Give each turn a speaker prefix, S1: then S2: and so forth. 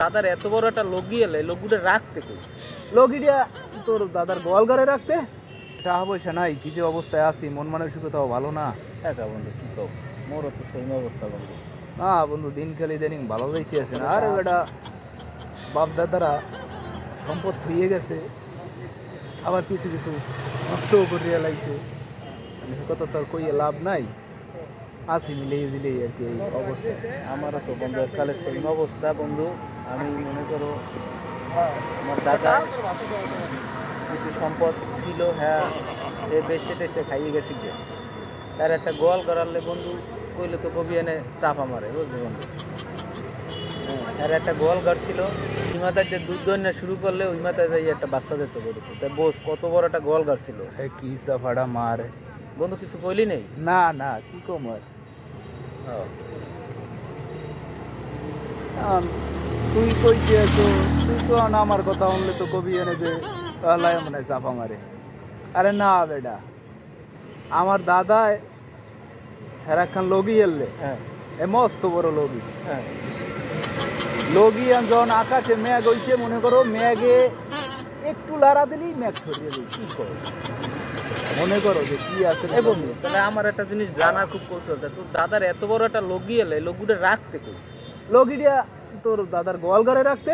S1: দাদার এত বড় একটা লগি এলে লোকগুলো রাখতে কই?
S2: লগিটা তোর দাদার গোয়ালঘরে রাখতে। টাকা পয়সা নাই, কি যে অবস্থায় আছি, মন মানসিকতাও ভালো না।
S1: একা বন্ধু কি কও, মোরও তো সেম অবস্থা বন্ধু।
S2: না বন্ধু, দিন খালি দিন ভালো যাইতেছে না। আরে বেটা, বাপ দাদারা সম্পদ থইয়ে গেছে, আবার কিছু কিছু নষ্টও করিয়া লাগছে। কথা তো আর কইয়ে লাভ নাই। আসি মিলেই জিলেই আর কি এই অবস্থা।
S1: আমারও তো বন্ধু এককালে সেম অবস্থা বন্ধু। আমি মনে করো আমার দাদা কিছু সম্পদ ছিল, হ্যাঁ এ বেচে টেচে খাইয়ে গেছি গে। তার একটা গোয়াল করালে বন্ধু কইলে তো কবি এনে চাপা মারে, বুঝছো বন্ধু? হ্যাঁ, আর একটা গোয়াল ঘর ছিল, ওই মাথায় দিয়ে দুধ দোয়ানো শুরু করলে ওই মাথায় যাই একটা বাচ্চা দিত গরু। তাই বোস কত বড় একটা গোয়াল ঘর ছিল
S2: কি সাফাড়া মার।
S1: বন্ধু, কিছু কইলি নেই?
S2: না না, কি কম আর।
S1: হ্যাঁ।
S2: আম, তুই কইতে আছো, তুই তো আন আমার কথা শুনলে তো কবি এনে যে আল্লাহ মানে চাপা মারে। আরে না বেটা, আমার দাদা হেরাখান লগি এলে,
S1: হ্যাঁ।
S2: এ মস্ত বড় লগি।
S1: হ্যাঁ।
S2: লগি যখন আকাশে মেঘ হইতে, মনে করো মেঘে একটু লাড়া দিলেই মেঘ ছড়িয়ে দিই।
S1: কি কর?
S2: মনে করো যে কি আছে
S1: এ বন্ধু, তাহলে আমার একটা জিনিস জানার খুব কৌতূহল, তোর দাদার এত বড় একটা লগি এলে লোকগুলো রাখতে কই?
S2: লগিটা তোর দাদার গোয়ালঘরে রাখতে।